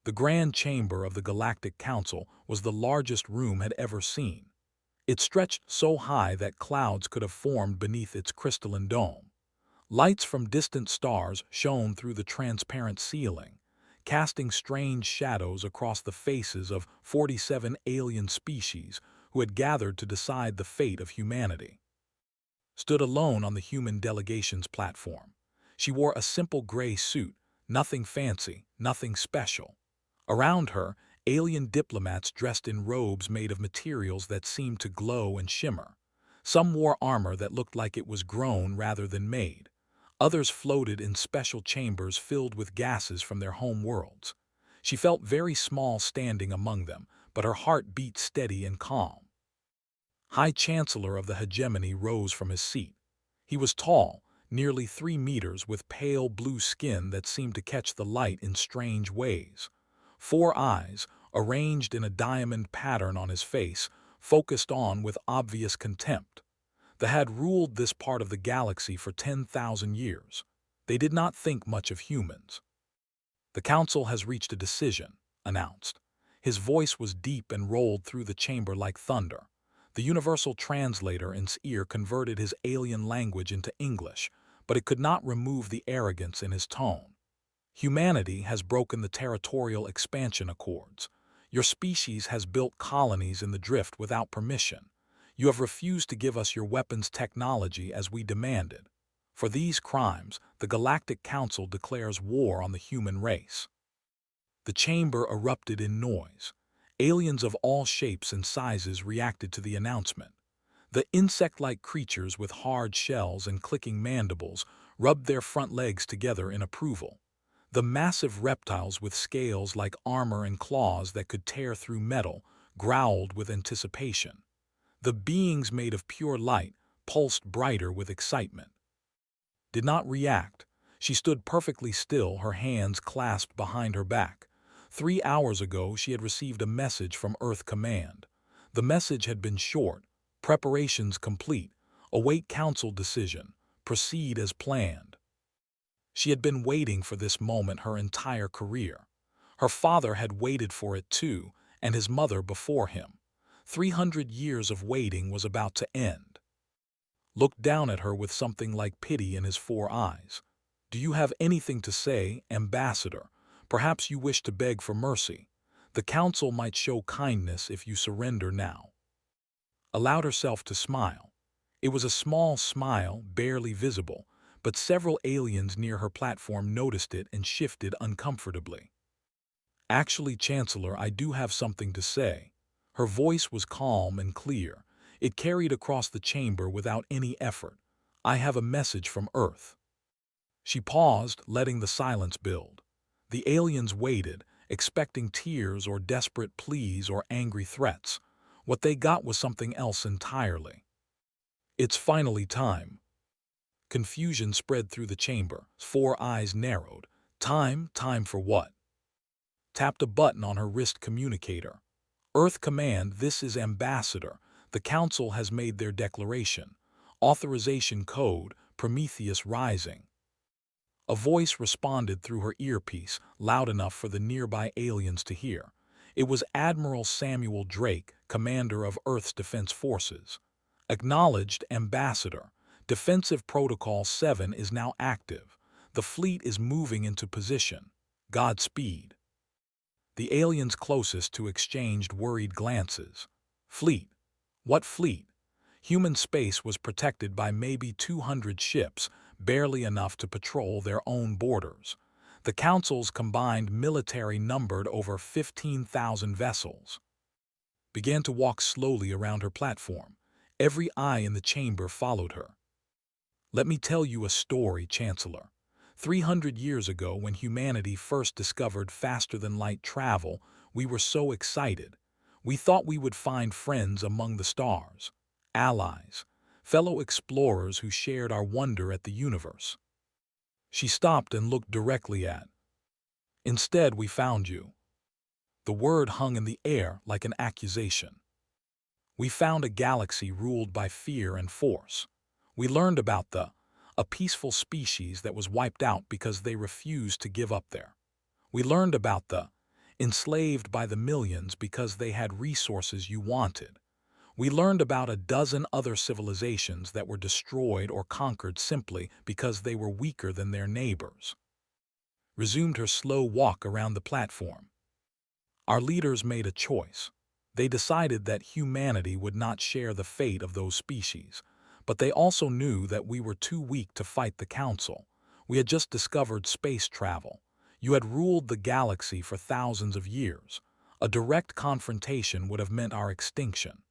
The grand chamber of the Galactic Council was the largest room had ever seen. It stretched so high that clouds could have formed beneath its crystalline dome. Lights from distant stars shone through the transparent ceiling, casting strange shadows across the faces of 47 alien species who had gathered to decide the fate of humanity. Stood alone on the human delegation's platform. She wore a simple gray suit, nothing fancy, nothing special. Around her, alien diplomats dressed in robes made of materials that seemed to glow and shimmer. Some wore armor that looked like it was grown rather than made. Others floated in special chambers filled with gases from their home worlds. She felt very small standing among them, but her heart beat steady and calm. High Chancellor of the Hegemony rose from his seat. He was tall, nearly 3 meters, with pale blue skin that seemed to catch the light in strange ways. 4 eyes, arranged in a diamond pattern on his face, focused on with obvious contempt. They had ruled this part of the galaxy for 10,000 years. They did not think much of humans. The Council has reached a decision, announced. His voice was deep and rolled through the chamber like thunder. The universal translator in his ear converted his alien language into English, but it could not remove the arrogance in his tone. Humanity has broken the territorial expansion accords. Your species has built colonies in the drift without permission. You have refused to give us your weapons technology as we demanded. For these crimes, the Galactic Council declares war on the human race. The chamber erupted in noise. Aliens of all shapes and sizes reacted to the announcement. The insect-like creatures with hard shells and clicking mandibles rubbed their front legs together in approval. The massive reptiles with scales like armor and claws that could tear through metal growled with anticipation. The beings made of pure light pulsed brighter with excitement. Did not react. She stood perfectly still, her hands clasped behind her back. 3 hours ago, she had received a message from Earth Command. The message had been short. Preparations complete. Await Council decision. Proceed as planned. She had been waiting for this moment her entire career. Her father had waited for it too, and his mother before him. 300 years of waiting was about to end. Looked down at her with something like pity in his 4 eyes. Do you have anything to say, Ambassador? Perhaps you wish to beg for mercy. The Council might show kindness if you surrender now. Allowed herself to smile. It was a small smile, barely visible, but several aliens near her platform noticed it and shifted uncomfortably. Actually, Chancellor, I do have something to say. Her voice was calm and clear. It carried across the chamber without any effort. I have a message from Earth. She paused, letting the silence build. The aliens waited, expecting tears or desperate pleas or angry threats. What they got was something else entirely. It's finally time. Confusion spread through the chamber. 4 eyes narrowed. Time for what? Tapped a button on her wrist communicator. Earth Command, this is Ambassador. The Council has made their declaration. Authorization code, Prometheus Rising. A voice responded through her earpiece, loud enough for the nearby aliens to hear. It was Admiral Samuel Drake, commander of Earth's Defense Forces. Acknowledged, Ambassador. Defensive Protocol 7 is now active. The fleet is moving into position. Godspeed. The aliens closest to exchanged worried glances. Fleet? What fleet? Human space was protected by maybe 200 ships, barely enough to patrol their own borders. The Council's combined military numbered over 15,000 vessels. Began to walk slowly around her platform. Every eye in the chamber followed her. Let me tell you a story, Chancellor. 300 years ago, when humanity first discovered faster-than-light travel, we were so excited. We thought we would find friends among the stars, allies, fellow explorers who shared our wonder at the universe. She stopped and looked directly at. Instead, we found you. The word hung in the air like an accusation. We found a galaxy ruled by fear and force. We learned about a peaceful species that was wiped out because they refused to give up there. We learned about the enslaved by the millions because they had resources you wanted. We learned about a dozen other civilizations that were destroyed or conquered simply because they were weaker than their neighbors. Resumed her slow walk around the platform. Our leaders made a choice. They decided that humanity would not share the fate of those species, but they also knew that we were too weak to fight the Council. We had just discovered space travel. You had ruled the galaxy for thousands of years. A direct confrontation would have meant our extinction.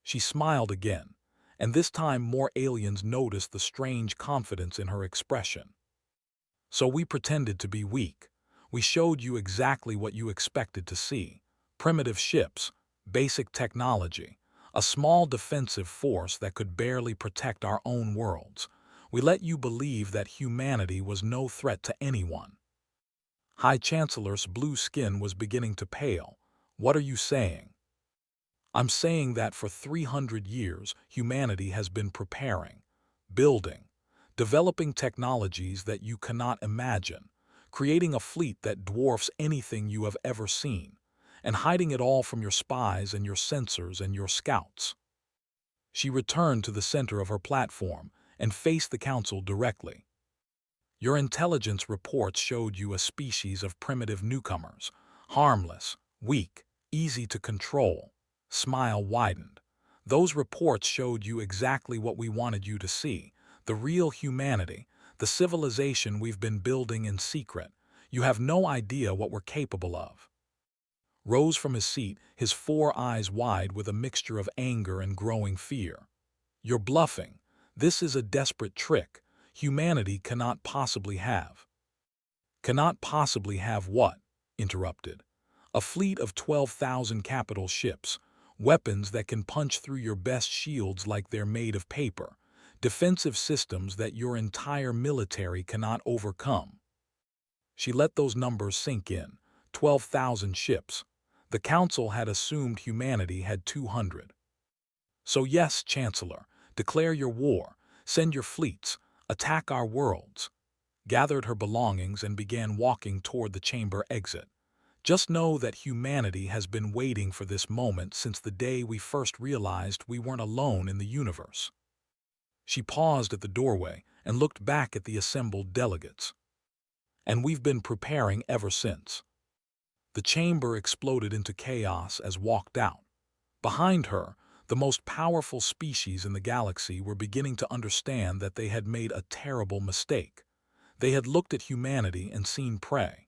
She smiled again, and this time more aliens noticed the strange confidence in her expression. So we pretended to be weak. We showed you exactly what you expected to see. Primitive ships, basic technology, a small defensive force that could barely protect our own worlds. We let you believe that humanity was no threat to anyone. High Chancellor's blue skin was beginning to pale. What are you saying? I'm saying that for 300 years, humanity has been preparing, building, developing technologies that you cannot imagine, creating a fleet that dwarfs anything you have ever seen, and hiding it all from your spies and your sensors and your scouts. She returned to the center of her platform and faced the Council directly. Your intelligence reports showed you a species of primitive newcomers, harmless, weak, easy to control. Smile widened. Those reports showed you exactly what we wanted you to see, the real humanity, the civilization we've been building in secret. You have no idea what we're capable of. Rose from his seat, his 4 eyes wide with a mixture of anger and growing fear. You're bluffing. This is a desperate trick. Humanity cannot possibly have. Cannot possibly have what? Interrupted. A fleet of 12,000 capital ships, weapons that can punch through your best shields like they're made of paper, defensive systems that your entire military cannot overcome. She let those numbers sink in. 12,000 ships. The Council had assumed humanity had 200. So yes, Chancellor, declare your war, send your fleets, attack our worlds. Gathered her belongings and began walking toward the chamber exit. Just know that humanity has been waiting for this moment since the day we first realized we weren't alone in the universe. She paused at the doorway and looked back at the assembled delegates. And we've been preparing ever since. The chamber exploded into chaos as walked out. Behind her, the most powerful species in the galaxy were beginning to understand that they had made a terrible mistake. They had looked at humanity and seen prey.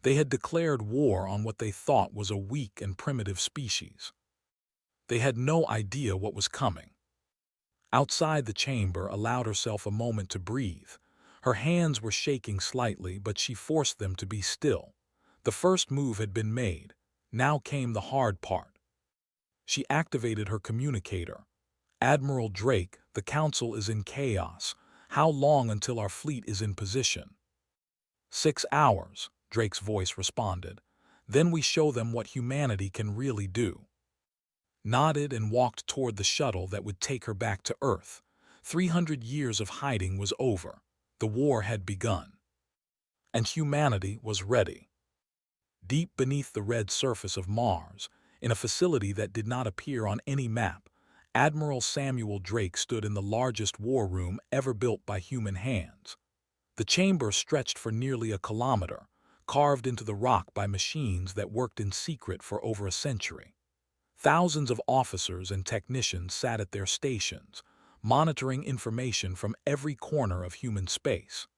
They had declared war on what they thought was a weak and primitive species. They had no idea what was coming. Outside the chamber allowed herself a moment to breathe. Her hands were shaking slightly, but she forced them to be still. The first move had been made. Now came the hard part. She activated her communicator. Admiral Drake, the Council is in chaos. How long until our fleet is in position? 6 hours, Drake's voice responded. Then we show them what humanity can really do. Nodded and walked toward the shuttle that would take her back to Earth. 300 years of hiding was over. The war had begun. And humanity was ready. Deep beneath the red surface of Mars, in a facility that did not appear on any map, Admiral Samuel Drake stood in the largest war room ever built by human hands. The chamber stretched for nearly a kilometer, carved into the rock by machines that worked in secret for over a century. Thousands of officers and technicians sat at their stations, monitoring information from every corner of human space.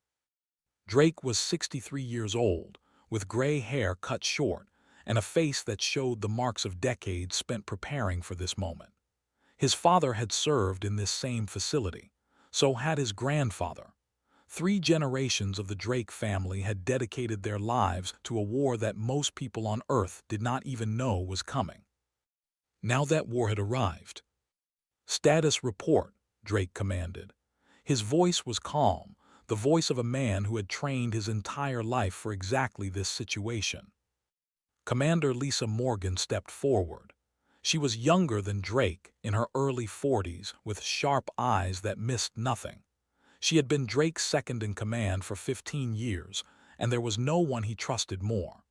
Drake was 63 years old, with gray hair cut short, and a face that showed the marks of decades spent preparing for this moment. His father had served in this same facility. So had his grandfather. 3 generations of the Drake family had dedicated their lives to a war that most people on Earth did not even know was coming. Now that war had arrived. "Status report," Drake commanded. His voice was calm, the voice of a man who had trained his entire life for exactly this situation. Commander Lisa Morgan stepped forward. She was younger than Drake, in her early 40s, with sharp eyes that missed nothing. She had been Drake's second in command for 15 years, and there was no one he trusted more.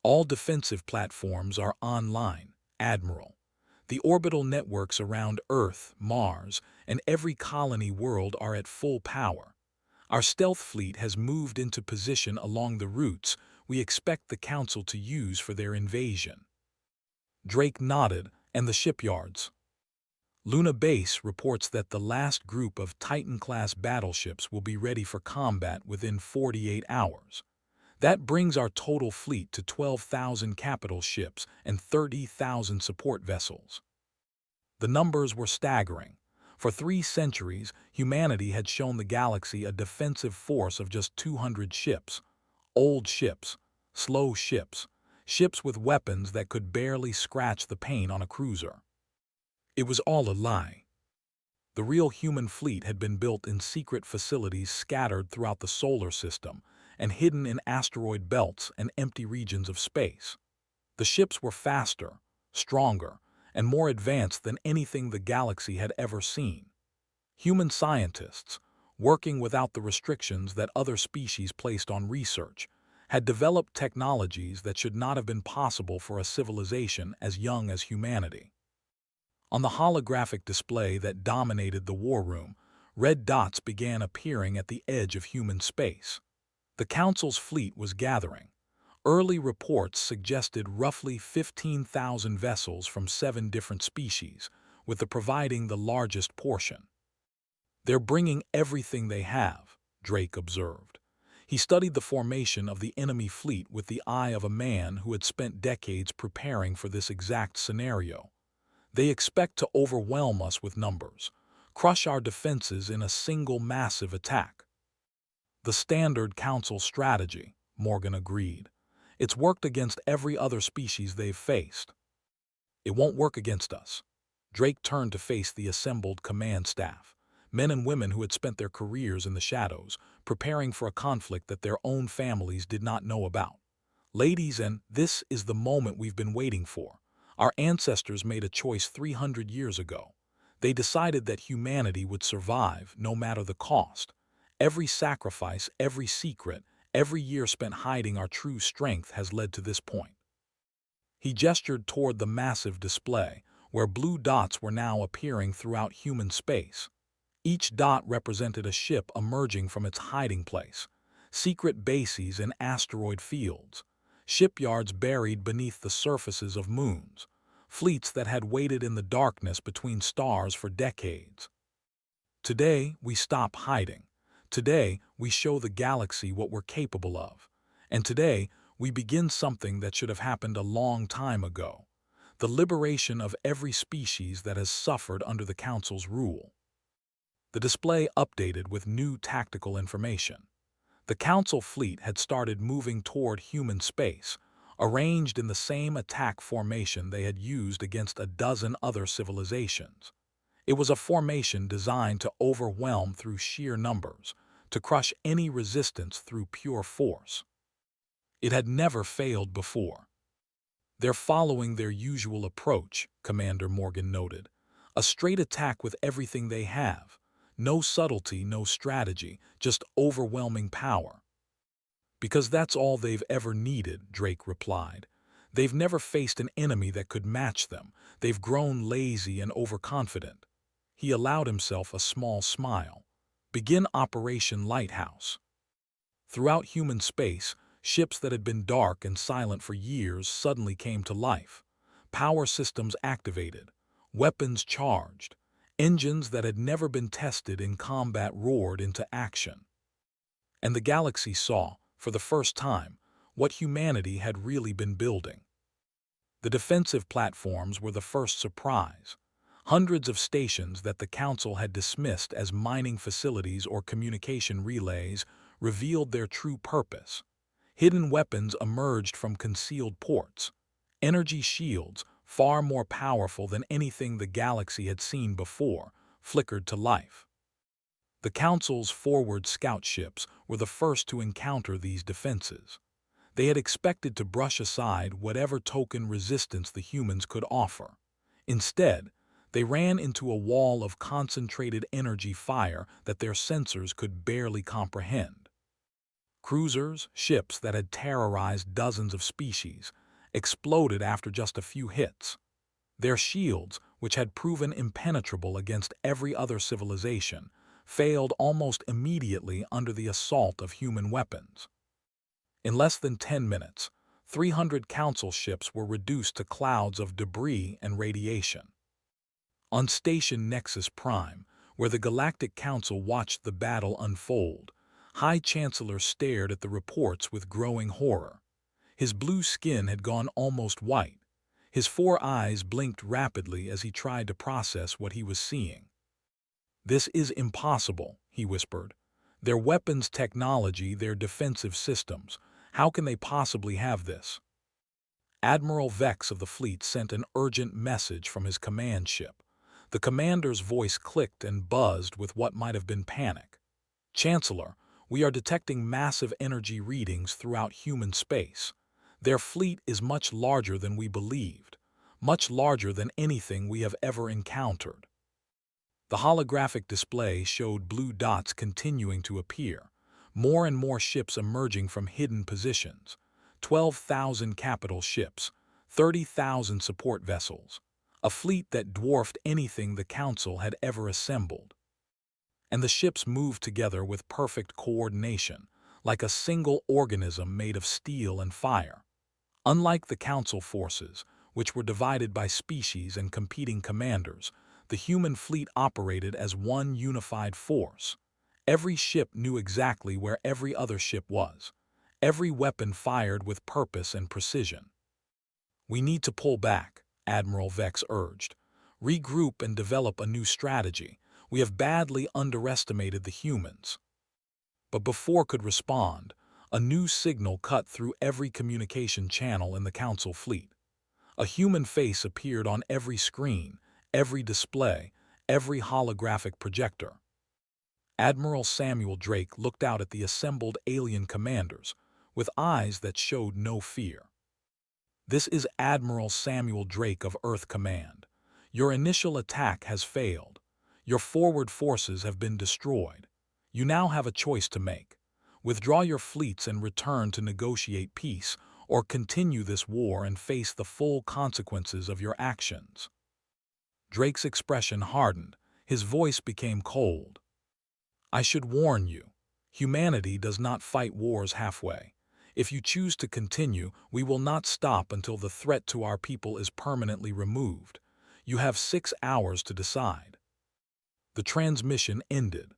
All defensive platforms are online, Admiral. The orbital networks around Earth, Mars, and every colony world are at full power. Our stealth fleet has moved into position along the routes we expect the Council to use for their invasion. Drake nodded, and the shipyards. Luna Base reports that the last group of Titan-class battleships will be ready for combat within 48 hours. That brings our total fleet to 12,000 capital ships and 30,000 support vessels. The numbers were staggering. For 3 centuries, humanity had shown the galaxy a defensive force of just 200 ships. Old ships, slow ships, ships with weapons that could barely scratch the paint on a cruiser. It was all a lie. The real human fleet had been built in secret facilities scattered throughout the solar system and hidden in asteroid belts and empty regions of space. The ships were faster, stronger, and more advanced than anything the galaxy had ever seen. Human scientists, working without the restrictions that other species placed on research, had developed technologies that should not have been possible for a civilization as young as humanity. On the holographic display that dominated the war room, red dots began appearing at the edge of human space. The Council's fleet was gathering. Early reports suggested roughly 15,000 vessels from 7 different species, with the providing the largest portion. "They're bringing everything they have," Drake observed. He studied the formation of the enemy fleet with the eye of a man who had spent decades preparing for this exact scenario. "They expect to overwhelm us with numbers, crush our defenses in a single massive attack." "The standard Council strategy," Morgan agreed. "It's worked against every other species they've faced." "It won't work against us." Drake turned to face the assembled command staff, men and women who had spent their careers in the shadows, preparing for a conflict that their own families did not know about. "Ladies, and this is the moment we've been waiting for. Our ancestors made a choice 300 years ago. They decided that humanity would survive no matter the cost. Every sacrifice, every secret, every year spent hiding our true strength has led to this point." He gestured toward the massive display, where blue dots were now appearing throughout human space. Each dot represented a ship emerging from its hiding place, secret bases in asteroid fields, shipyards buried beneath the surfaces of moons, fleets that had waited in the darkness between stars for decades. "Today, we stop hiding. Today, we show the galaxy what we're capable of. And today, we begin something that should have happened a long time ago: the liberation of every species that has suffered under the Council's rule." The display updated with new tactical information. The Council fleet had started moving toward human space, arranged in the same attack formation they had used against a dozen other civilizations. It was a formation designed to overwhelm through sheer numbers, to crush any resistance through pure force. It had never failed before. "They're following their usual approach," Commander Morgan noted. "A straight attack with everything they have. No subtlety, no strategy, just overwhelming power." "Because that's all they've ever needed," Drake replied. "They've never faced an enemy that could match them. They've grown lazy and overconfident." He allowed himself a small smile. "Begin Operation Lighthouse." Throughout human space, ships that had been dark and silent for years suddenly came to life. Power systems activated, weapons charged, engines that had never been tested in combat roared into action. And the galaxy saw, for the first time, what humanity had really been building. The defensive platforms were the first surprise. Hundreds of stations that the Council had dismissed as mining facilities or communication relays revealed their true purpose. Hidden weapons emerged from concealed ports. Energy shields, far more powerful than anything the galaxy had seen before, flickered to life. The Council's forward scout ships were the first to encounter these defenses. They had expected to brush aside whatever token resistance the humans could offer. Instead, they ran into a wall of concentrated energy fire that their sensors could barely comprehend. Cruisers, ships that had terrorized dozens of species, exploded after just a few hits. Their shields, which had proven impenetrable against every other civilization, failed almost immediately under the assault of human weapons. In less than 10 minutes, 300 council ships were reduced to clouds of debris and radiation. On Station Nexus Prime, where the Galactic Council watched the battle unfold, High Chancellor stared at the reports with growing horror. His blue skin had gone almost white. His 4 eyes blinked rapidly as he tried to process what he was seeing. "This is impossible," he whispered. "Their weapons technology, their defensive systems. How can they possibly have this?" Admiral Vex of the fleet sent an urgent message from his command ship. The commander's voice clicked and buzzed with what might have been panic. "Chancellor, we are detecting massive energy readings throughout human space. Their fleet is much larger than we believed, much larger than anything we have ever encountered." The holographic display showed blue dots continuing to appear, more and more ships emerging from hidden positions. 12,000 capital ships, 30,000 support vessels, a fleet that dwarfed anything the Council had ever assembled. And the ships moved together with perfect coordination, like a single organism made of steel and fire. Unlike the Council forces, which were divided by species and competing commanders, the human fleet operated as one unified force. Every ship knew exactly where every other ship was. Every weapon fired with purpose and precision. "We need to pull back," Admiral Vex urged. "Regroup and develop a new strategy. We have badly underestimated the humans." But before could respond, a new signal cut through every communication channel in the Council fleet. A human face appeared on every screen, every display, every holographic projector. Admiral Samuel Drake looked out at the assembled alien commanders with eyes that showed no fear. "This is Admiral Samuel Drake of Earth Command. Your initial attack has failed. Your forward forces have been destroyed. You now have a choice to make. Withdraw your fleets and return to negotiate peace, or continue this war and face the full consequences of your actions." Drake's expression hardened. His voice became cold. "I should warn you. Humanity does not fight wars halfway. If you choose to continue, we will not stop until the threat to our people is permanently removed. You have 6 hours to decide." The transmission ended.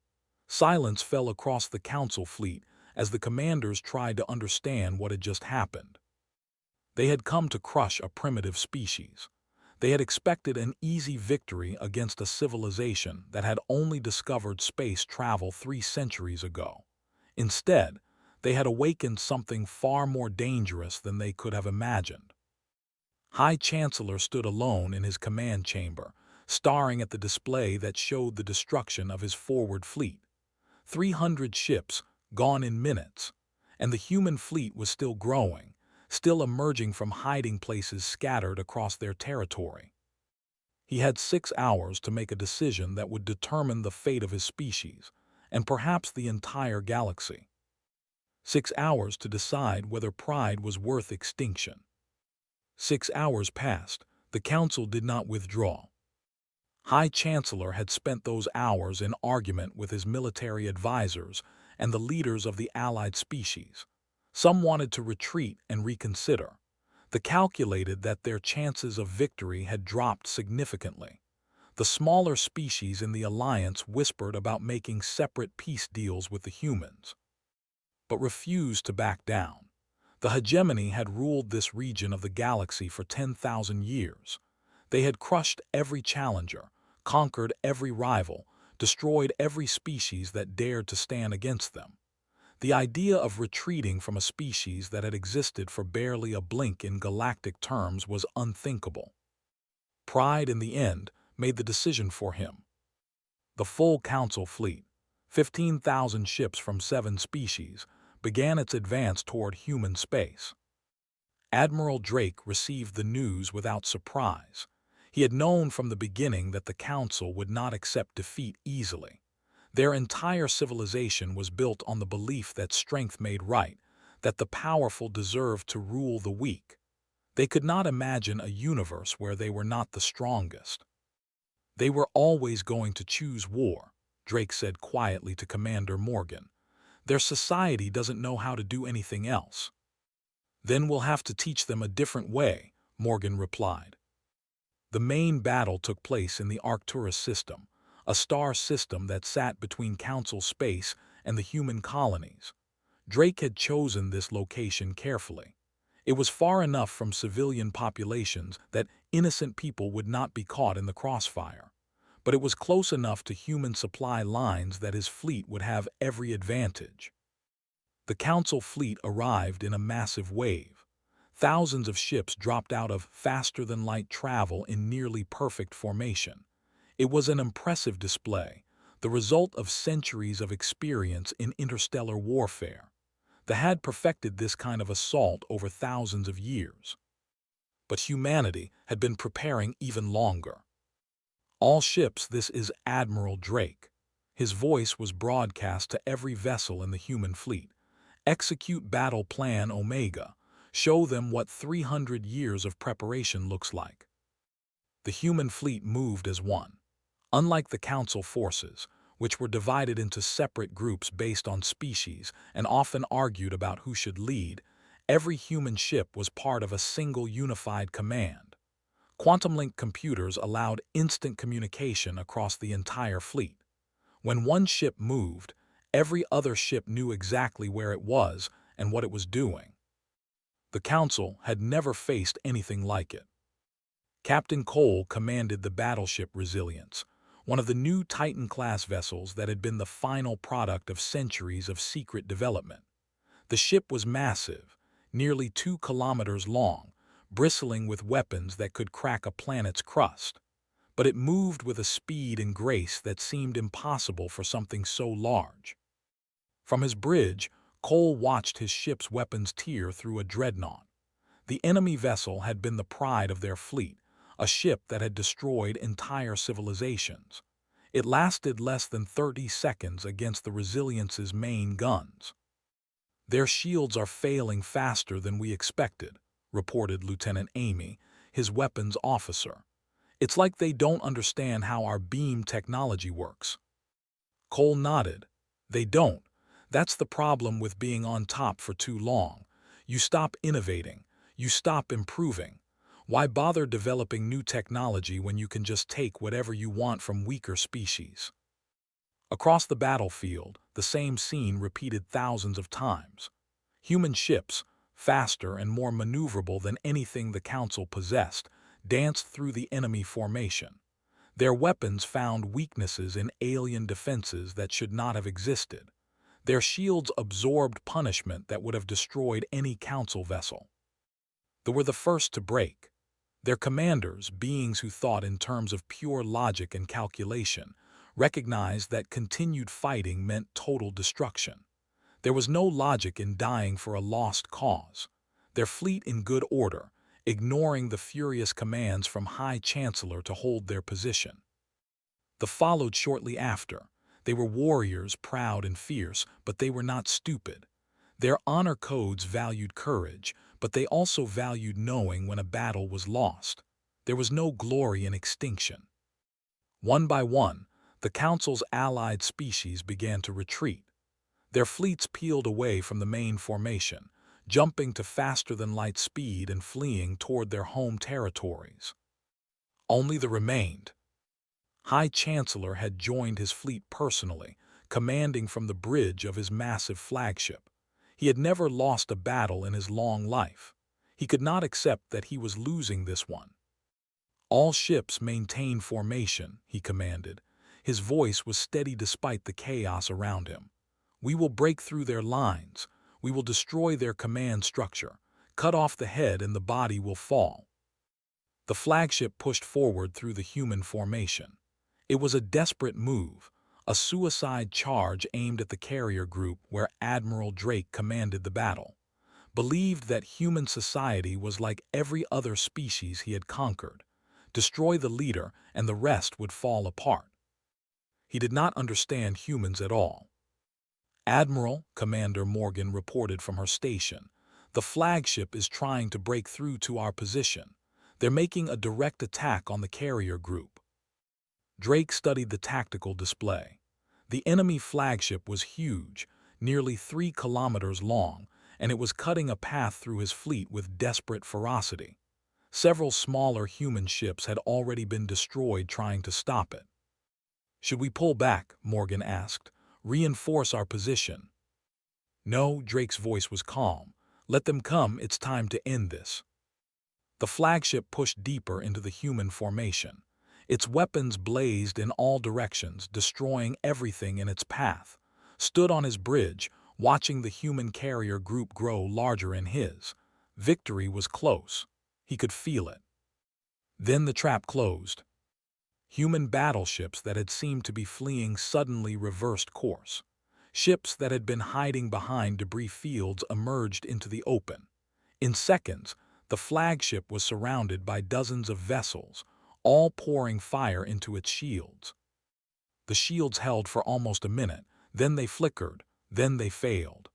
Silence fell across the Council fleet as the commanders tried to understand what had just happened. They had come to crush a primitive species. They had expected an easy victory against a civilization that had only discovered space travel 3 centuries ago. Instead, they had awakened something far more dangerous than they could have imagined. High Chancellor stood alone in his command chamber, staring at the display that showed the destruction of his forward fleet. 300 ships, gone in minutes, and the human fleet was still growing, still emerging from hiding places scattered across their territory. He had 6 hours to make a decision that would determine the fate of his species, and perhaps the entire galaxy. 6 hours to decide whether pride was worth extinction. 6 hours passed. The Council did not withdraw. High Chancellor had spent those hours in argument with his military advisors and the leaders of the allied species. Some wanted to retreat and reconsider. They calculated that their chances of victory had dropped significantly. The smaller species in the alliance whispered about making separate peace deals with the humans, but refused to back down. The hegemony had ruled this region of the galaxy for 10,000 years. They had crushed every challenger, conquered every rival, destroyed every species that dared to stand against them. The idea of retreating from a species that had existed for barely a blink in galactic terms was unthinkable. Pride, in the end, made the decision for him. The full Council fleet, 15,000 ships from 7 species, began its advance toward human space. Admiral Drake received the news without surprise. He had known from the beginning that the Council would not accept defeat easily. Their entire civilization was built on the belief that strength made right, that the powerful deserved to rule the weak. They could not imagine a universe where they were not the strongest. They were always going to choose war, Drake said quietly to Commander Morgan. Their society doesn't know how to do anything else. Then we'll have to teach them a different way, Morgan replied. The main battle took place in the Arcturus system, a star system that sat between Council space and the human colonies. Drake had chosen this location carefully. It was far enough from civilian populations that innocent people would not be caught in the crossfire, but it was close enough to human supply lines that his fleet would have every advantage. The Council fleet arrived in a massive wave. Thousands of ships dropped out of faster-than-light travel in nearly perfect formation. It was an impressive display, the result of centuries of experience in interstellar warfare. They had perfected this kind of assault over thousands of years. But humanity had been preparing even longer. All ships, this is Admiral Drake. His voice was broadcast to every vessel in the human fleet. Execute Battle Plan Omega. Show them what 300 years of preparation looks like. The human fleet moved as one. Unlike the Council forces, which were divided into separate groups based on species and often argued about who should lead, every human ship was part of a single unified command. Quantum-linked computers allowed instant communication across the entire fleet. When one ship moved, every other ship knew exactly where it was and what it was doing. The Council had never faced anything like it. Captain Cole commanded the battleship Resilience, one of the new Titan-class vessels that had been the final product of centuries of secret development. The ship was massive, nearly 2 kilometers long, bristling with weapons that could crack a planet's crust. But it moved with a speed and grace that seemed impossible for something so large. From his bridge, Cole watched his ship's weapons tear through a dreadnought. The enemy vessel had been the pride of their fleet, a ship that had destroyed entire civilizations. It lasted less than 30 seconds against the Resilience's main guns. Their shields are failing faster than we expected, reported Lieutenant Amy, his weapons officer. It's like they don't understand how our beam technology works. Cole nodded. They don't. That's the problem with being on top for too long. You stop innovating. You stop improving. Why bother developing new technology when you can just take whatever you want from weaker species? Across the battlefield, the same scene repeated thousands of times. Human ships, faster and more maneuverable than anything the Council possessed, danced through the enemy formation. Their weapons found weaknesses in alien defenses that should not have existed. Their shields absorbed punishment that would have destroyed any Council vessel. They were the first to break. Their commanders, beings who thought in terms of pure logic and calculation, recognized that continued fighting meant total destruction. There was no logic in dying for a lost cause. Their fleet in good order, ignoring the furious commands from High Chancellor to hold their position. The followed shortly after. They were warriors, proud and fierce, but they were not stupid. Their honor codes valued courage, but they also valued knowing when a battle was lost. There was no glory in extinction. One by one, the Council's allied species began to retreat. Their fleets peeled away from the main formation, jumping to faster-than-light speed and fleeing toward their home territories. Only the remained. High Chancellor had joined his fleet personally, commanding from the bridge of his massive flagship. He had never lost a battle in his long life. He could not accept that he was losing this one. All ships maintain formation, he commanded. His voice was steady despite the chaos around him. We will break through their lines. We will destroy their command structure. Cut off the head and the body will fall. The flagship pushed forward through the human formation. It was a desperate move, a suicide charge aimed at the carrier group where Admiral Drake commanded the battle. Believed that human society was like every other species he had conquered. Destroy the leader and the rest would fall apart. He did not understand humans at all. "Admiral," Commander Morgan reported from her station, "the flagship is trying to break through to our position. They're making a direct attack on the carrier group." Drake studied the tactical display. The enemy flagship was huge, nearly 3 kilometers long, and it was cutting a path through his fleet with desperate ferocity. Several smaller human ships had already been destroyed trying to stop it. "Should we pull back?" Morgan asked. "Reinforce our position?" "No," Drake's voice was calm. "Let them come, it's time to end this." The flagship pushed deeper into the human formation. Its weapons blazed in all directions, destroying everything in its path. Stood on his bridge, watching the human carrier group grow larger in his. Victory was close. He could feel it. Then the trap closed. Human battleships that had seemed to be fleeing suddenly reversed course. Ships that had been hiding behind debris fields emerged into the open. In seconds, the flagship was surrounded by dozens of vessels, all pouring fire into its shields. The shields held for almost a minute, then they flickered, then they failed.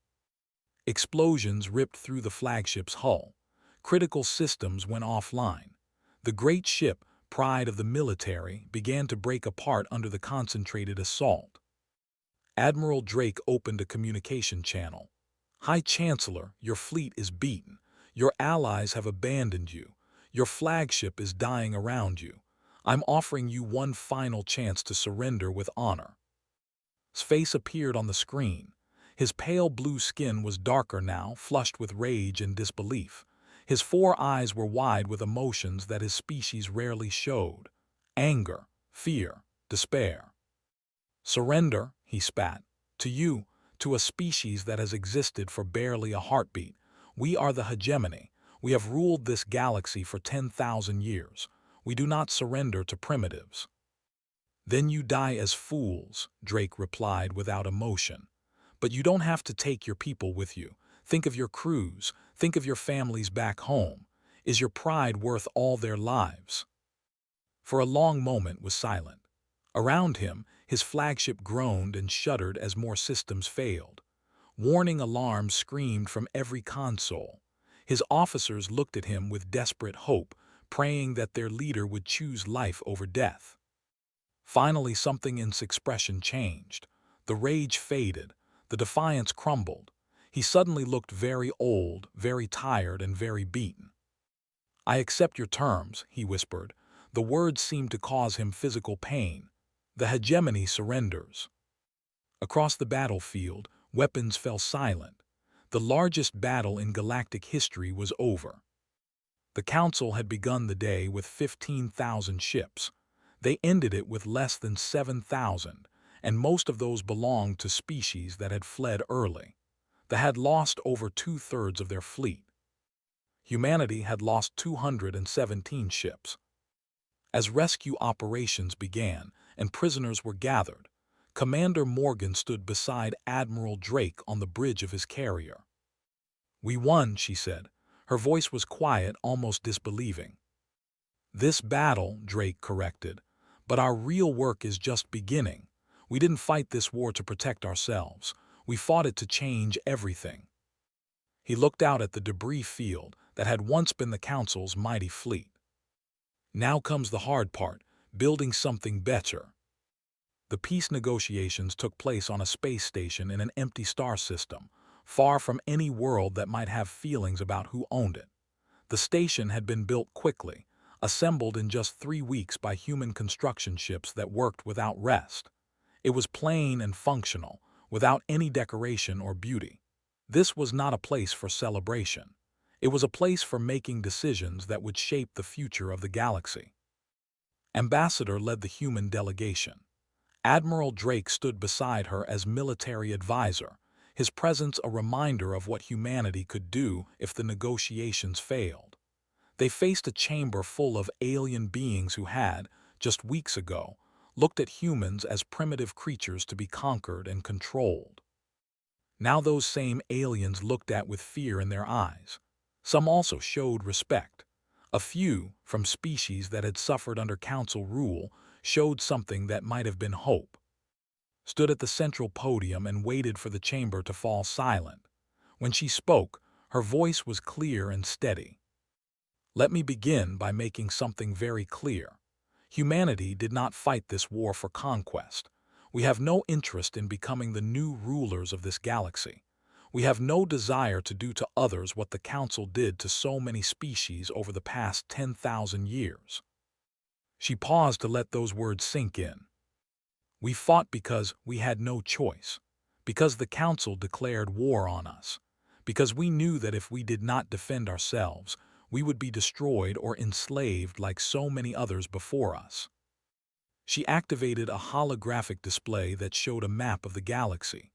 Explosions ripped through the flagship's hull. Critical systems went offline. The great ship, pride of the military, began to break apart under the concentrated assault. Admiral Drake opened a communication channel. "High Chancellor, your fleet is beaten. Your allies have abandoned you. Your flagship is dying around you. I'm offering you one final chance to surrender with honor." His face appeared on the screen. His pale blue skin was darker now, flushed with rage and disbelief. His 4 eyes were wide with emotions that his species rarely showed: anger, fear, despair. "Surrender," he spat. "To you, to a species that has existed for barely a heartbeat. We are the hegemony. We have ruled this galaxy for 10,000 years. We do not surrender to primitives." "Then you die as fools," Drake replied without emotion. "But you don't have to take your people with you. Think of your crews. Think of your families back home. Is your pride worth all their lives?" For a long moment was silent. Around him, his flagship groaned and shuddered as more systems failed. Warning alarms screamed from every console. His officers looked at him with desperate hope, praying that their leader would choose life over death. Finally, something in his expression changed. The rage faded. The defiance crumbled. He suddenly looked very old, very tired, and very beaten. "I accept your terms," he whispered. The words seemed to cause him physical pain. "The hegemony surrenders." Across the battlefield, weapons fell silent. The largest battle in galactic history was over. The Council had begun the day with 15,000 ships. They ended it with less than 7,000, and most of those belonged to species that had fled early. They had lost over 2/3 of their fleet. Humanity had lost 217 ships. As rescue operations began and prisoners were gathered, Commander Morgan stood beside Admiral Drake on the bridge of his carrier. "We won," she said. Her voice was quiet, almost disbelieving. "This battle," Drake corrected, "but our real work is just beginning. We didn't fight this war to protect ourselves. We fought it to change everything." He looked out at the debris field that had once been the Council's mighty fleet. "Now comes the hard part, building something better." The peace negotiations took place on a space station in an empty star system, far from any world that might have feelings about who owned it. The station had been built quickly, assembled in just 3 weeks by human construction ships that worked without rest. It was plain and functional, without any decoration or beauty. This was not a place for celebration. It was a place for making decisions that would shape the future of the galaxy. Ambassador led the human delegation. Admiral Drake stood beside her as military advisor, his presence a reminder of what humanity could do if the negotiations failed. They faced a chamber full of alien beings who had, just weeks ago, looked at humans as primitive creatures to be conquered and controlled. Now those same aliens looked at with fear in their eyes. Some also showed respect. A few, from species that had suffered under Council rule, showed something that might have been hope. stood at the central podium and waited for the chamber to fall silent. When she spoke, her voice was clear and steady. Let me begin by making something very clear. Humanity did not fight this war for conquest. We have no interest in becoming the new rulers of this galaxy. We have no desire to do to others what the Council did to so many species over the past 10,000 years. She paused to let those words sink in. We fought because we had no choice, because the Council declared war on us, because we knew that if we did not defend ourselves, we would be destroyed or enslaved like so many others before us. She activated a holographic display that showed a map of the galaxy.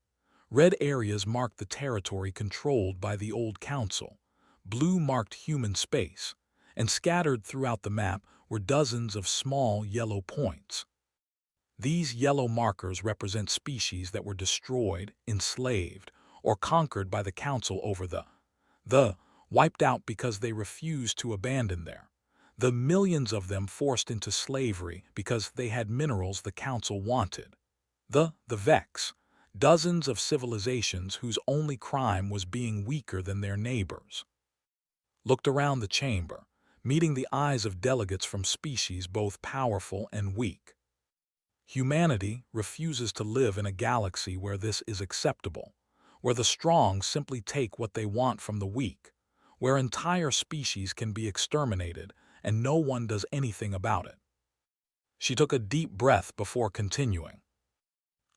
Red areas marked the territory controlled by the old Council, blue marked human space, and scattered throughout the map were dozens of small yellow points. These yellow markers represent species that were destroyed, enslaved, or conquered by the Council over the wiped out because they refused to abandon the millions of them forced into slavery because they had minerals the Council wanted. The Vex, dozens of civilizations whose only crime was being weaker than their neighbors, looked around the chamber, meeting the eyes of delegates from species both powerful and weak. Humanity refuses to live in a galaxy where this is acceptable, where the strong simply take what they want from the weak, where entire species can be exterminated and no one does anything about it. She took a deep breath before continuing.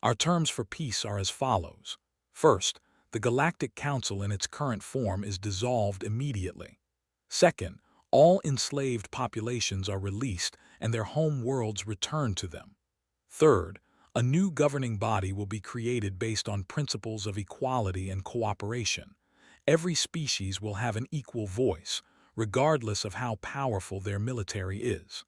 Our terms for peace are as follows. First, the Galactic Council in its current form is dissolved immediately. Second, all enslaved populations are released and their home worlds returned to them. Third, a new governing body will be created based on principles of equality and cooperation. Every species will have an equal voice, regardless of how powerful their military is.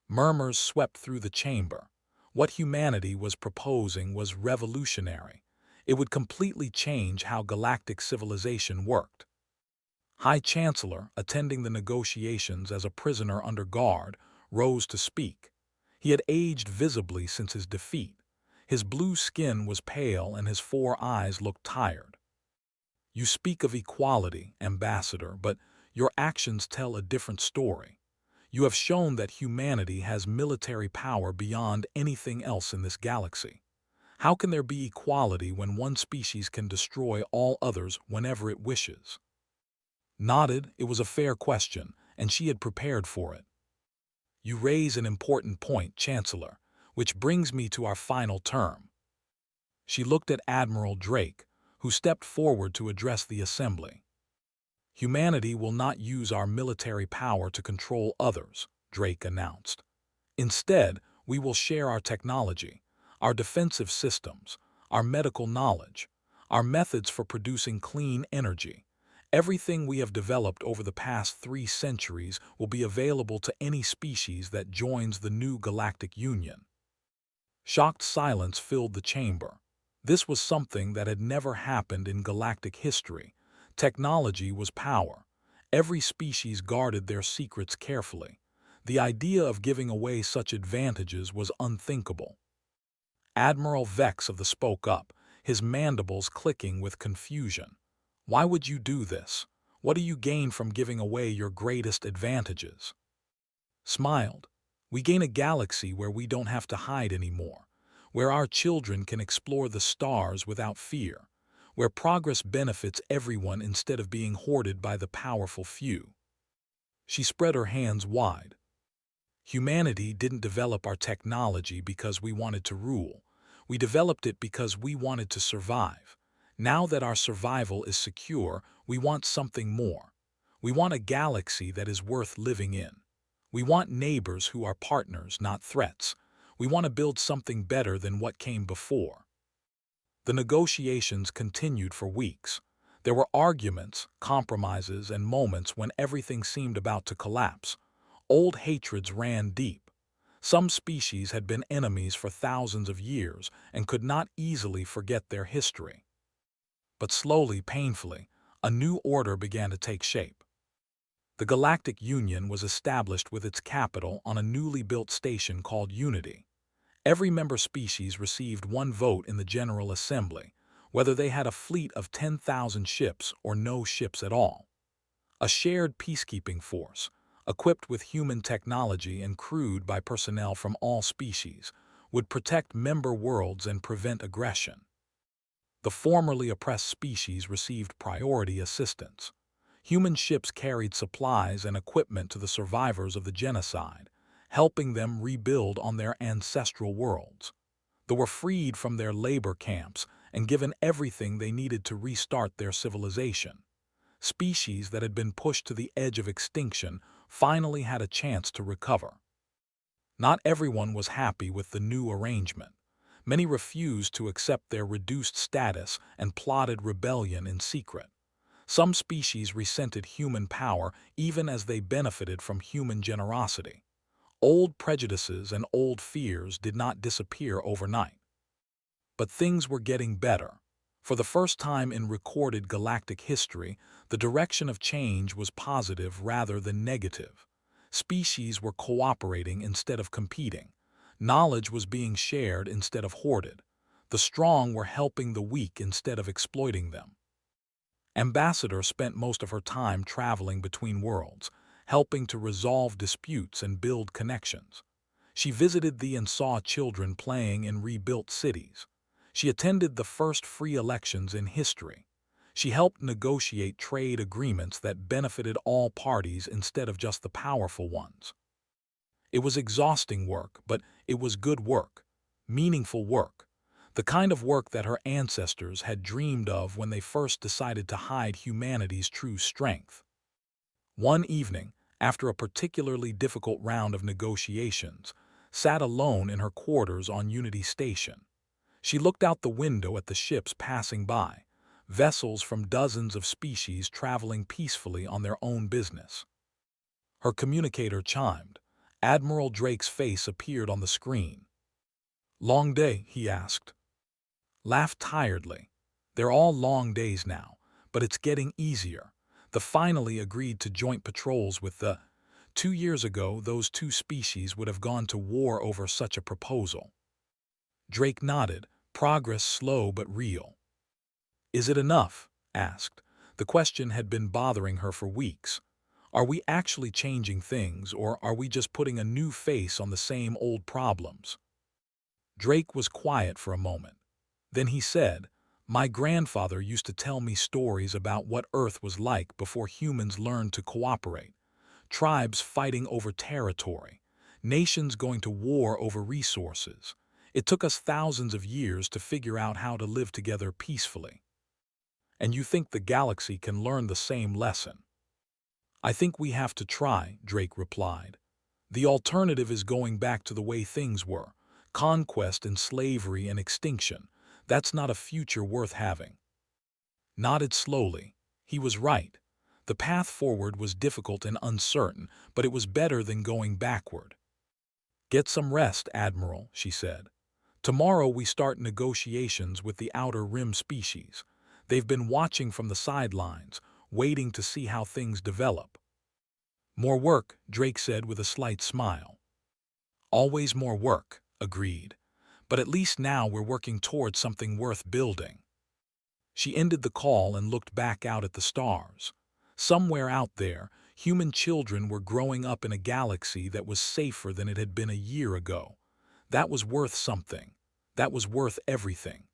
Murmurs swept through the chamber. What humanity was proposing was revolutionary. It would completely change how galactic civilization worked. High Chancellor, attending the negotiations as a prisoner under guard, rose to speak. He had aged visibly since his defeat. His blue skin was pale and his 4 eyes looked tired. You speak of equality, Ambassador, but your actions tell a different story. You have shown that humanity has military power beyond anything else in this galaxy. How can there be equality when one species can destroy all others whenever it wishes? Nodded, it was a fair question, and she had prepared for it. You raise an important point, Chancellor, which brings me to our final term. She looked at Admiral Drake, who stepped forward to address the assembly. Humanity will not use our military power to control others, Drake announced. Instead, we will share our technology, our defensive systems, our medical knowledge, our methods for producing clean energy. Everything we have developed over the past 3 centuries will be available to any species that joins the new Galactic Union. Shocked silence filled the chamber. This was something that had never happened in galactic history. Technology was power. Every species guarded their secrets carefully. The idea of giving away such advantages was unthinkable. Admiral Vex of the spoke up, his mandibles clicking with confusion. Why would you do this? What do you gain from giving away your greatest advantages? Smiled. We gain a galaxy where we don't have to hide anymore, where our children can explore the stars without fear, where progress benefits everyone instead of being hoarded by the powerful few. She spread her hands wide. Humanity didn't develop our technology because we wanted to rule. We developed it because we wanted to survive. Now that our survival is secure, we want something more. We want a galaxy that is worth living in. We want neighbors who are partners, not threats. We want to build something better than what came before. The negotiations continued for weeks. There were arguments, compromises, and moments when everything seemed about to collapse. Old hatreds ran deep. Some species had been enemies for thousands of years and could not easily forget their history. But slowly, painfully, a new order began to take shape. The Galactic Union was established with its capital on a newly built station called Unity. Every member species received one vote in the General Assembly, whether they had a fleet of 10,000 ships or no ships at all. A shared peacekeeping force, equipped with human technology and crewed by personnel from all species, would protect member worlds and prevent aggression. The formerly oppressed species received priority assistance. Human ships carried supplies and equipment to the survivors of the genocide, helping them rebuild on their ancestral worlds. They were freed from their labor camps and given everything they needed to restart their civilization. Species that had been pushed to the edge of extinction finally had a chance to recover. Not everyone was happy with the new arrangement. Many refused to accept their reduced status and plotted rebellion in secret. Some species resented human power even as they benefited from human generosity. Old prejudices and old fears did not disappear overnight. But things were getting better. For the first time in recorded galactic history, the direction of change was positive rather than negative. Species were cooperating instead of competing. Knowledge was being shared instead of hoarded. The strong were helping the weak instead of exploiting them. Ambassador spent most of her time traveling between worlds, helping to resolve disputes and build connections. She visited and saw children playing in rebuilt cities. She attended the first free elections in history. She helped negotiate trade agreements that benefited all parties instead of just the powerful ones. It was exhausting work, but it was good work, meaningful work, the kind of work that her ancestors had dreamed of when they first decided to hide humanity's true strength. One evening, after a particularly difficult round of negotiations, sat alone in her quarters on Unity Station. She looked out the window at the ships passing by, vessels from dozens of species traveling peacefully on their own business. Her communicator chimed. Admiral Drake's face appeared on the screen. "Long day?" he asked. Laughed tiredly. "They're all long days now, but it's getting easier. They finally agreed to joint patrols with the 2 years ago, those two species would have gone to war over such a proposal." Drake nodded, progress slow but real. "Is it enough?" asked. The question had been bothering her for weeks. Are we actually changing things, or are we just putting a new face on the same old problems? Drake was quiet for a moment. Then he said, "My grandfather used to tell me stories about what Earth was like before humans learned to cooperate. Tribes fighting over territory, nations going to war over resources. It took us thousands of years to figure out how to live together peacefully." "And you think the galaxy can learn the same lesson?" "I think we have to try," Drake replied. "The alternative is going back to the way things were, conquest and slavery and extinction. That's not a future worth having." Nodded slowly. He was right. The path forward was difficult and uncertain, but it was better than going backward. "Get some rest, Admiral," she said. "Tomorrow we start negotiations with the Outer Rim species. They've been watching from the sidelines, waiting to see how things develop." "More work," Drake said with a slight smile. "Always more work," agreed. "But at least now we're working towards something worth building." She ended the call and looked back out at the stars. Somewhere out there, human children were growing up in a galaxy that was safer than it had been a year ago. That was worth something. That was worth everything.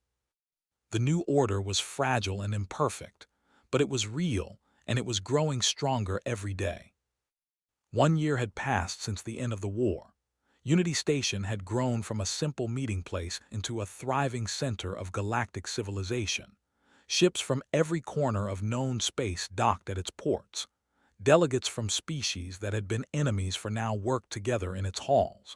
The new order was fragile and imperfect, but it was real, and it was growing stronger every day. 1 year had passed since the end of the war. Unity Station had grown from a simple meeting place into a thriving center of galactic civilization. Ships from every corner of known space docked at its ports. Delegates from species that had been enemies for now worked together in its halls.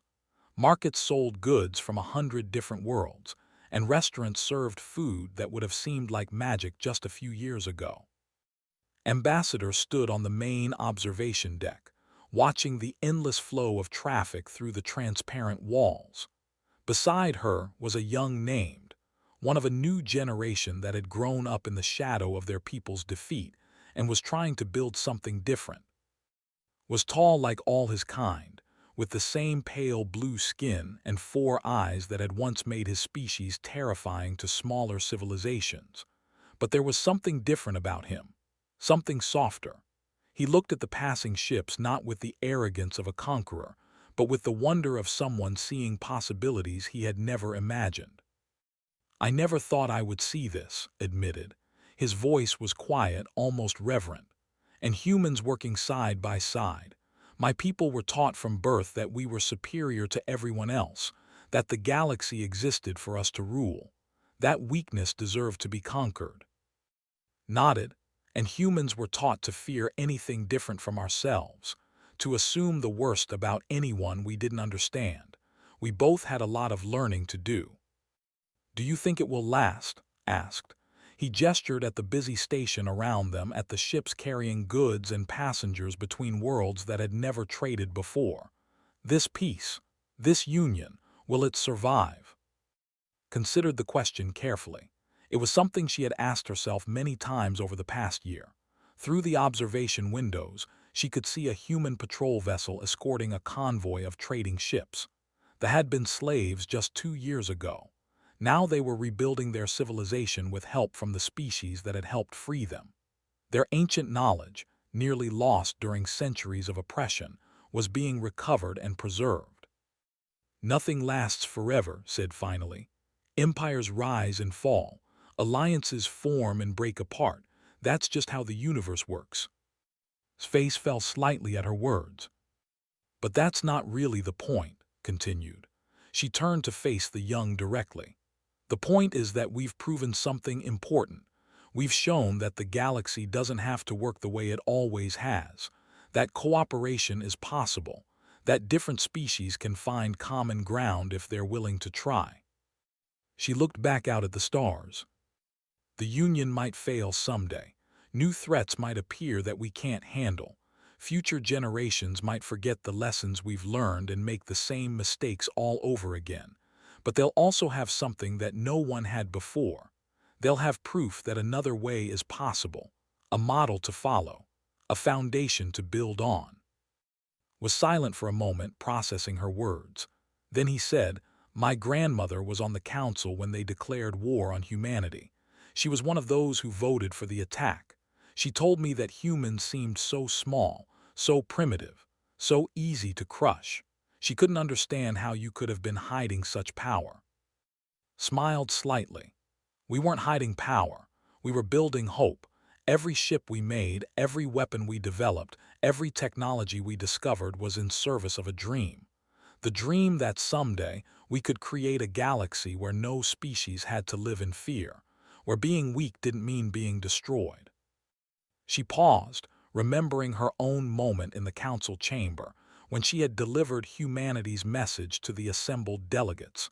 Markets sold goods from 100 different worlds, and restaurants served food that would have seemed like magic just a few years ago. Ambassador stood on the main observation deck, watching the endless flow of traffic through the transparent walls. Beside her was a young named, one of a new generation that had grown up in the shadow of their people's defeat and was trying to build something different. Was tall like all his kind, with the same pale blue skin and 4 eyes that had once made his species terrifying to smaller civilizations. But there was something different about him, something softer. He looked at the passing ships not with the arrogance of a conqueror, but with the wonder of someone seeing possibilities he had never imagined. "I never thought I would see this," admitted. His voice was quiet, almost reverent. "And humans working side by side. My people were taught from birth that we were superior to everyone else, that the galaxy existed for us to rule. That weakness deserved to be conquered." Nodded. "And humans were taught to fear anything different from ourselves, to assume the worst about anyone we didn't understand. We both had a lot of learning to do." "Do you think it will last?" asked. He gestured at the busy station around them, at the ships carrying goods and passengers between worlds that had never traded before. "This peace, this union, will it survive?" Considered the question carefully. It was something she had asked herself many times over the past year. Through the observation windows, she could see a human patrol vessel escorting a convoy of trading ships. They had been slaves just 2 years ago. Now they were rebuilding their civilization with help from the species that had helped free them. Their ancient knowledge, nearly lost during centuries of oppression, was being recovered and preserved. "Nothing lasts forever," said finally. "Empires rise and fall. Alliances form and break apart. That's just how the universe works." His face fell slightly at her words. "But that's not really the point," continued. She turned to face the young directly. "The point is that we've proven something important. We've shown that the galaxy doesn't have to work the way it always has, that cooperation is possible, that different species can find common ground if they're willing to try." She looked back out at the stars. "The Union might fail someday. New threats might appear that we can't handle. Future generations might forget the lessons we've learned and make the same mistakes all over again. But they'll also have something that no one had before. They'll have proof that another way is possible, a model to follow, a foundation to build on." Was silent for a moment, processing her words. Then he said, "My grandmother was on the council when they declared war on humanity. She was one of those who voted for the attack. She told me that humans seemed so small, so primitive, so easy to crush. She couldn't understand how you could have been hiding such power." Smiled slightly. "We weren't hiding power. We were building hope. Every ship we made, every weapon we developed, every technology we discovered was in service of a dream. The dream that someday we could create a galaxy where no species had to live in fear, where being weak didn't mean being destroyed." She paused, remembering her own moment in the council chamber, when she had delivered humanity's message to the assembled delegates.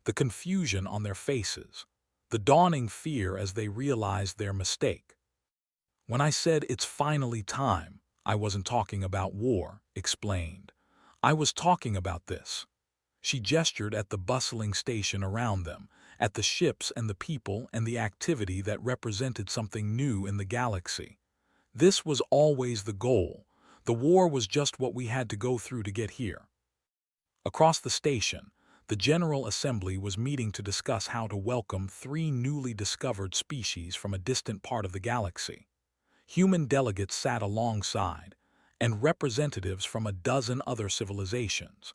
The confusion on their faces, the dawning fear as they realized their mistake. "When I said it's finally time, I wasn't talking about war," explained. "I was talking about this." She gestured at the bustling station around them, at the ships and the people and the activity that represented something new in the galaxy. This was always the goal. The war was just what we had to go through to get here. Across the station, the General Assembly was meeting to discuss how to welcome 3 newly discovered species from a distant part of the galaxy. Human delegates sat alongside, and representatives from a dozen other civilizations.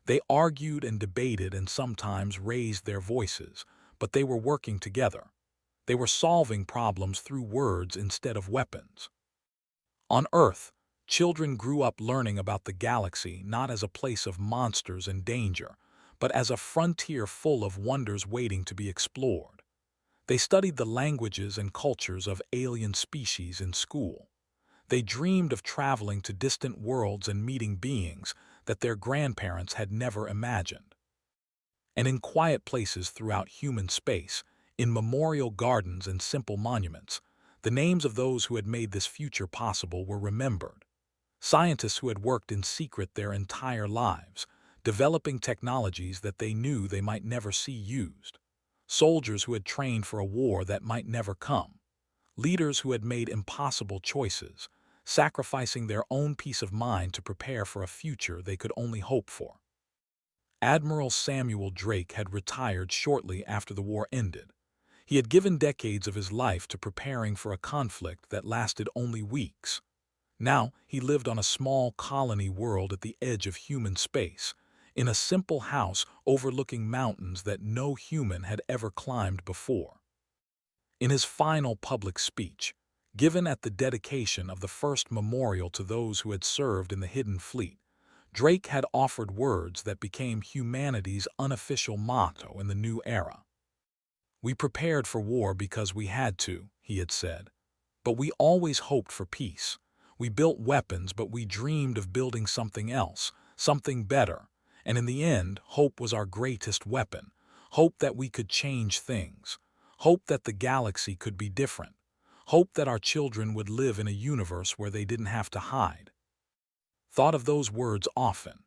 They argued and debated and sometimes raised their voices, but they were working together. They were solving problems through words instead of weapons. On Earth, children grew up learning about the galaxy not as a place of monsters and danger, but as a frontier full of wonders waiting to be explored. They studied the languages and cultures of alien species in school. They dreamed of traveling to distant worlds and meeting beings that their grandparents had never imagined. And in quiet places throughout human space, in memorial gardens and simple monuments, the names of those who had made this future possible were remembered. Scientists who had worked in secret their entire lives, developing technologies that they knew they might never see used. Soldiers who had trained for a war that might never come. Leaders who had made impossible choices, sacrificing their own peace of mind to prepare for a future they could only hope for. Admiral Samuel Drake had retired shortly after the war ended. He had given decades of his life to preparing for a conflict that lasted only weeks. Now he lived on a small colony world at the edge of human space, in a simple house overlooking mountains that no human had ever climbed before. In his final public speech, given at the dedication of the first memorial to those who had served in the Hidden Fleet, Drake had offered words that became humanity's unofficial motto in the new era. "We prepared for war because we had to," he had said, "but we always hoped for peace. We built weapons, but we dreamed of building something else, something better, and in the end, hope was our greatest weapon. Hope that we could change things. Hope that the galaxy could be different. Hope that our children would live in a universe where they didn't have to hide." Thought of those words often.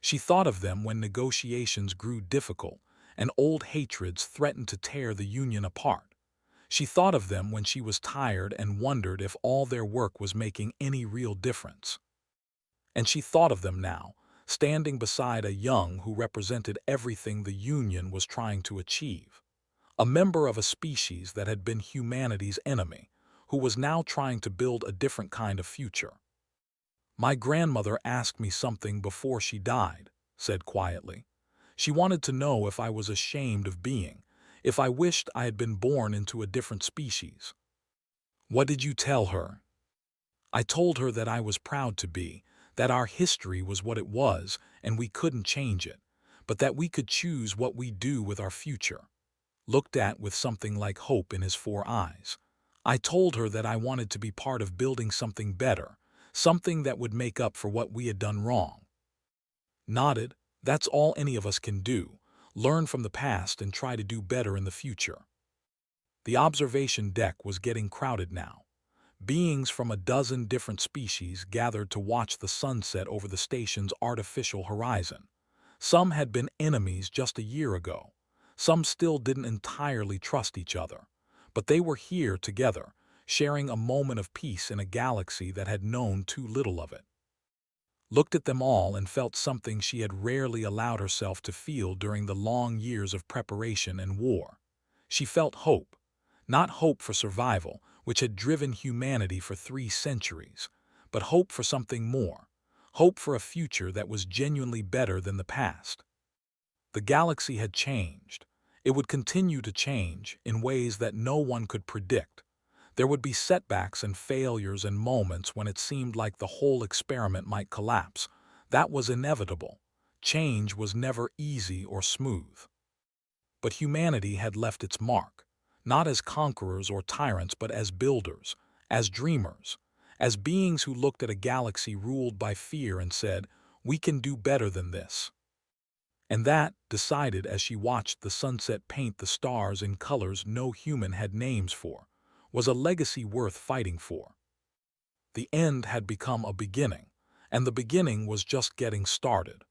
She thought of them when negotiations grew difficult and old hatreds threatened to tear the Union apart. She thought of them when she was tired and wondered if all their work was making any real difference. And she thought of them now, standing beside a young who represented everything the Union was trying to achieve. A member of a species that had been humanity's enemy, who was now trying to build a different kind of future. "My grandmother asked me something before she died," said quietly. "She wanted to know if I was ashamed of being, if I wished I had been born into a different species." "What did you tell her?" "I told her that I was proud to be, that our history was what it was and we couldn't change it, but that we could choose what we do with our future." Looked at with something like hope in his 4 eyes. "I told her that I wanted to be part of building something better, something that would make up for what we had done wrong." Nodded. "That's all any of us can do, learn from the past and try to do better in the future." The observation deck was getting crowded now. Beings from a dozen different species gathered to watch the sunset over the station's artificial horizon. Some had been enemies just a year ago. Some still didn't entirely trust each other. But they were here together, sharing a moment of peace in a galaxy that had known too little of it. Looked at them all and felt something she had rarely allowed herself to feel during the long years of preparation and war. She felt hope. Not hope for survival, which had driven humanity for 3 centuries, but hope for something more. Hope for a future that was genuinely better than the past. The galaxy had changed. It would continue to change in ways that no one could predict. There would be setbacks and failures and moments when it seemed like the whole experiment might collapse. That was inevitable. Change was never easy or smooth. But humanity had left its mark, not as conquerors or tyrants, but as builders, as dreamers, as beings who looked at a galaxy ruled by fear and said, "We can do better than this." And that, decided as she watched the sunset paint the stars in colors no human had names for, was a legacy worth fighting for. The end had become a beginning, and the beginning was just getting started.